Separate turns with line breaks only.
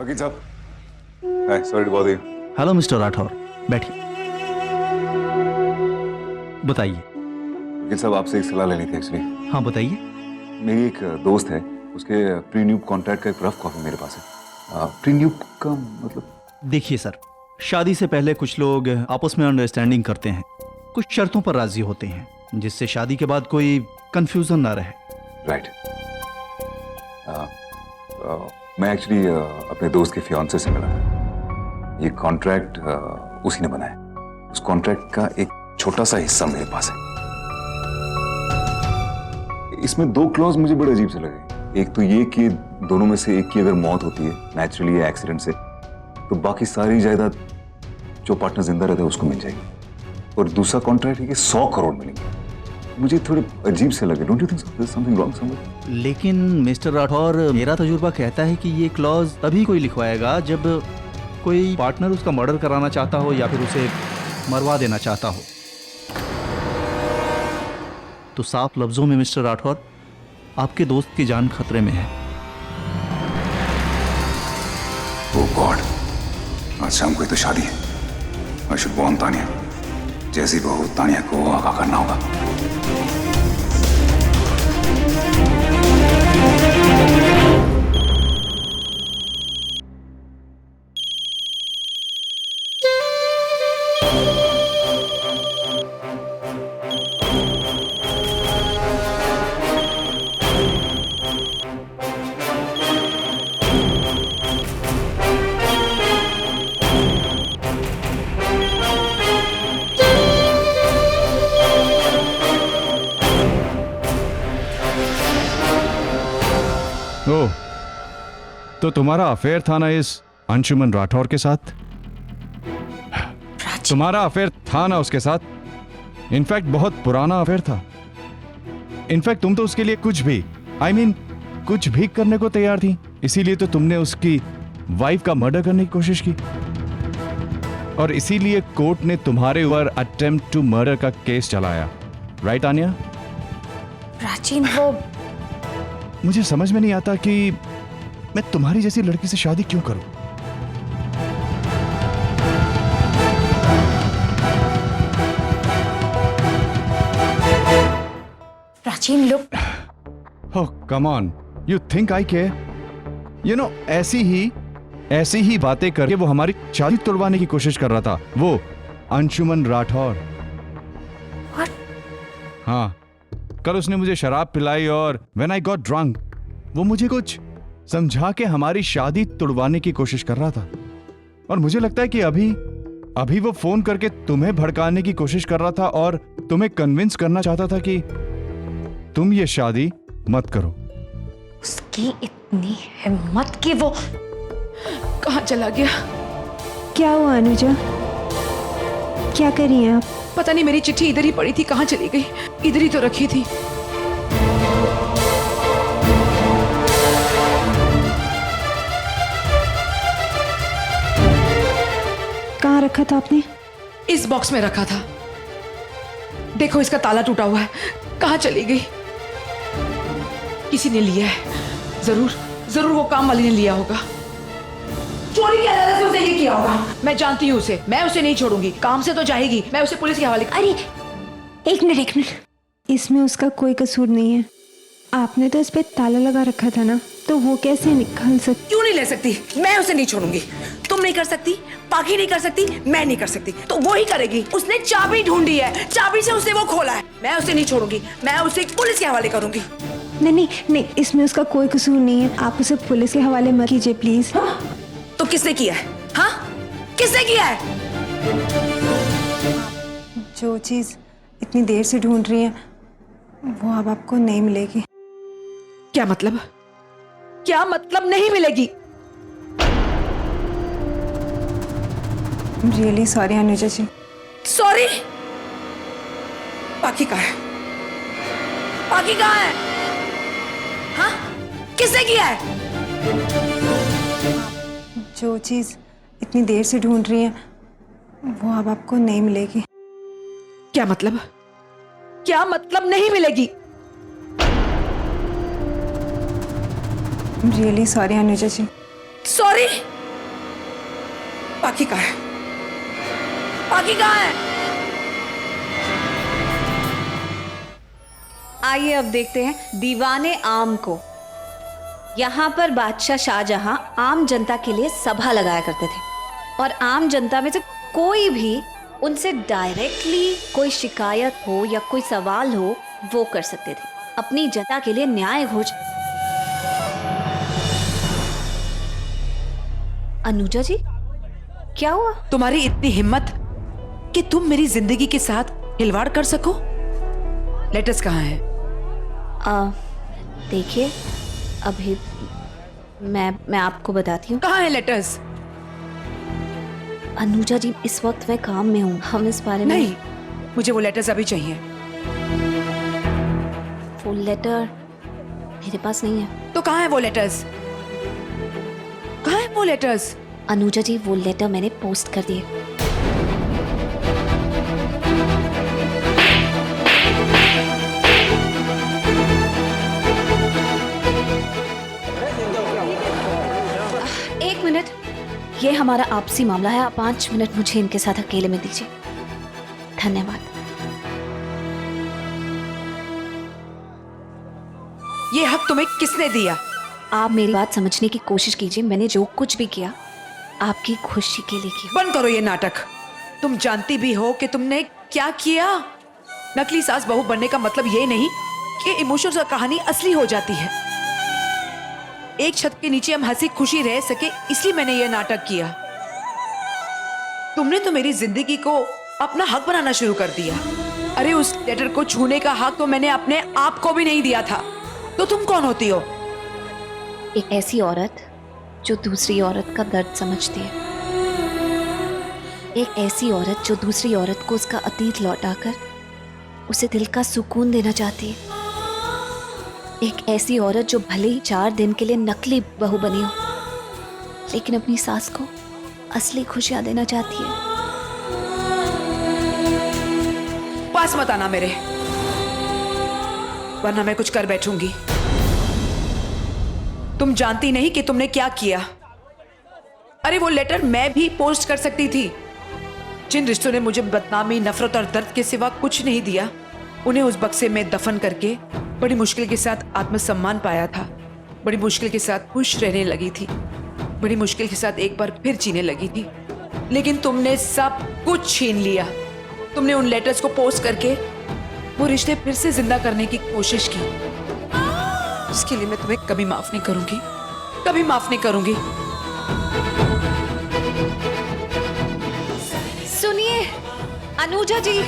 वकील साहब, hi, sorry to bother you.
Hello mister Rathore, बैठिए। बताइए।
वकील साहब, आपसे एक सलाह लेनी थी एक्चुअली।
हाँ बताइए।
मेरी एक दोस्त है, उसके प्रीन्यूप कॉन्ट्रैक्ट का एक रफ कॉपी मेरे पास है। प्रीन्यूप का मतलब?
देखिए सर, शादी से पहले कुछ लोग आपस में अंडरस्टैंडिंग करते हैं, कुछ शर्तों पर राजी होते हैं, जिससे शादी के बाद कोई कंफ्यूजन ना रहे।
राइट। मैं एक्चुअली अपने दोस्त के फियांसे से मिला था। ये कॉन्ट्रैक्ट उसी ने बनाया। उस कॉन्ट्रैक्ट का एक छोटा सा हिस्सा मेरे पास है। इसमें दो क्लॉज मुझे बड़े अजीब से लगे। एक तो ये कि दोनों में से एक की अगर मौत होती है नेचुरली या एक्सीडेंट से, तो बाकी सारी जायदाद जो पार्टनर जिंदा रहता है उसको मिल जाएगी। और दूसरा कॉन्ट्रैक्ट है कि 100 करोड़ मिलेंगे। मुझे थोड़े अजीब से लगे। Don't you think there is something wrong somewhere?
लेकिन मिस्टर राठौर, मेरा तजुर्बा कहता है कि ये क्लॉज तभी कोई लिखवाएगा जब कोई पार्टनर उसका मर्डर कराना चाहता हो या फिर उसे मरवा देना चाहता हो। तो साफ लफ्जों में मिस्टर राठौर, आपके दोस्त की जान खतरे में है।
ओह गॉड, आज शाम को ही तो शादी है। I should warn Tania. जैसी बहू तानिया को आगाह करना होगा।
ओह, तो तुम्हारा अफेयर था ना इस अंशुमन राठौर के साथ? तुम्हारा अफेयर था ना उसके साथ? इनफैक्ट बहुत पुराना अफेयर था। इनफैक्ट तुम तो उसके लिए कुछ भी, कुछ भी करने को तैयार थी। इसीलिए तो तुमने उसकी वाइफ का मर्डर करने की कोशिश की, और इसीलिए कोर्ट ने तुम्हारे ऊपर अटेम्प्ट टू मर्डर का केस चलाया। राइट आन्या?
प्राचीन, वो
मुझे समझ में नहीं आता कि मैं तुम्हारी जैसी लड़की से शादी क्यों करूं।
प्राचीन, लोग
oh come on, you think I care? You know, ऐसी ही बातें करके वो हमारी शादी तोड़वाने की कोशिश कर रहा था, वो अंशुमन राठौर। हाँ, कल उसने मुझे शराब पिलाई और व्हेन आई गॉट ड्रंक वो मुझे कुछ समझा के हमारी शादी तुड़वाने की कोशिश कर रहा था। और मुझे लगता है कि अभी वो फोन करके तुम्हें भड़काने की कोशिश कर रहा था और तुम्हें कन्विंस करना चाहता था कि तुम ये शादी मत करो।
उसकी इतनी हिम्मत कि वो
कहाँ चला गया?
क्या हुआ अनुजा? क्या कर रही हैं आप?
पता नहीं, मेरी चिट्ठी इधर ही पड़ी थी, कहाँ चली गई? इधर ही तो रखी थी।
कहाँ रखा था आपने?
इस बॉक्स में रखा था। देखो, इसका ताला टूटा हुआ है। कहाँ चली गई? किसी ने लिया है। जरूर वो काम वाली ने लिया होगा। चोरी के इरादे से उसने ये किया होगा। मैं जानती हूँ उसे। मैं उसे नहीं छोड़ूंगी। काम से तो जाएगी। मैं उसे पुलिस के हवाले।
अरे एक मिनट, इसमें उसका कोई कसूर नहीं है। आपने तो इस पे ताला लगा रखा था ना, तो वो कैसे निकाल सकती?
क्यों नहीं ले सकती? मैं उसे नहीं छोड़ूंगी। तुम नहीं कर सकती, पाखी नहीं कर सकती, मैं नहीं कर सकती, तो वो ही करेगी। उसने चाबी ढूंढी है, चाबी से उसने वो खोला है। मैं उसे नहीं छोड़ूंगी। मैं उसे पुलिस के हवाले करूंगी।
नहीं, इसमें उसका कोई कसूर नहीं है। आप उसे पुलिस के हवाले मत कीजिए प्लीज।
तो किसने किया है? हाँ, किसने किया है?
जो चीज इतनी देर से ढूंढ रही हैं, वो अब आपको नहीं मिलेगी।
क्या मतलब? क्या मतलब नहीं मिलेगी?
रियली सॉरी अनुजा जी।
सॉरी? पाखी कहाँ है? पाखी कहाँ है? हाँ, किसने किया है?
जो चीज इतनी देर से ढूंढ रही हैं, वो अब आपको नहीं मिलेगी।
क्या मतलब? क्या मतलब नहीं मिलेगी?
रियली सॉरी अनुजा जी।
सॉरी। बाकी कहाँ है? बाकी कहाँ है?
आइए अब देखते हैं दीवाने आम को। यहाँ पर बादशाह शाहजहां आम जनता के लिए सभा लगाया करते थे और आम जनता में से कोई भी उनसे डायरेक्टली कोई शिकायत हो या कोई सवाल हो वो कर सकते थे, अपनी जनता के लिए न्याय खोज। अनुजा जी, क्या हुआ?
तुम्हारी इतनी हिम्मत कि तुम मेरी जिंदगी के साथ खिलवाड़ कर सको? लेटर्स कहाँ है?
देखिए, अभी मैं आपको बताती हूँ।
कहाँ है लेटर्स?
अनुजा जी, इस वक्त मैं काम में हूँ, हम इस बारे में
नहीं, मुझे वो लेटर्स अभी चाहिए।
वो लेटर मेरे पास नहीं है।
तो कहाँ है वो लेटर्स? कहाँ है वो लेटर्स?
अनुजा जी, वो लेटर मैंने पोस्ट कर दिए। एक मिनट, ये हमारा आपसी मामला है, आप 5 मिनट मुझे इनके साथ अकेले में दीजिए। धन्यवाद।
ये हक तुम्हें किसने दिया?
आप मेरी बात समझने की कोशिश कीजिए। मैंने जो कुछ भी किया आपकी खुशी के लिए किया।
बंद करो ये नाटक। तुम जानती भी हो कि तुमने क्या किया। नकली सास बहू बनने का मतलब ये नहीं कि इमोशंस और कहानी असली हो जाती है। एक छत के नीचे हम हंसी खुशी रह सके, इसलिए मैंने ये नाटक किया। तुमने तो मेरी जिंदगी को अपना हक बनाना शुरू कर दिया। अरे उस लेटर को छूने का हक तो मैंने अपने आप को भी नहीं दिया था। तो तुम कौन होती हो?
एक ऐसी औरत जो दूसरी औरत का दर्द समझती है, एक ऐसी औरत जो दूसरी औरत को उसका अतीत लौटाकर उसे दिल का सुकून देना चाहती है, एक ऐसी औरत जो भले ही 4 दिन के लिए नकली बहू बनी हो लेकिन अपनी सास को असली खुशियां देना चाहती है।
पास मत आना मेरे, वरना मैं कुछ कर बैठूंगी। तुम जानती नहीं कि तुमने क्या किया। अरे वो लेटर मैं भी पोस्ट कर सकती थी। जिन रिश्तों ने मुझे बदनामी, नफरत और दर्द के सिवा कुछ नहीं दिया, उन्हें उस बक्से में दफन करके बड़ी मुश्किल के साथ आत्मसम्मान पाया था। बड़ी मुश्किल के साथ खुश रहने लगी थी। बड़ी मुश्किल के साथ एक बार फिर जीने लगी थी। लेकिन तुमने सब कुछ छीन लिया। तुमने उन लेटर्स को पोस्ट करके वो रिश्ते फिर से जिंदा करने की कोशिश की। इसके लिए मैं तुम्हें कभी माफ नहीं करूंगी, कभी माफ नहीं करूंगी।
सुनिए अनुजा जी,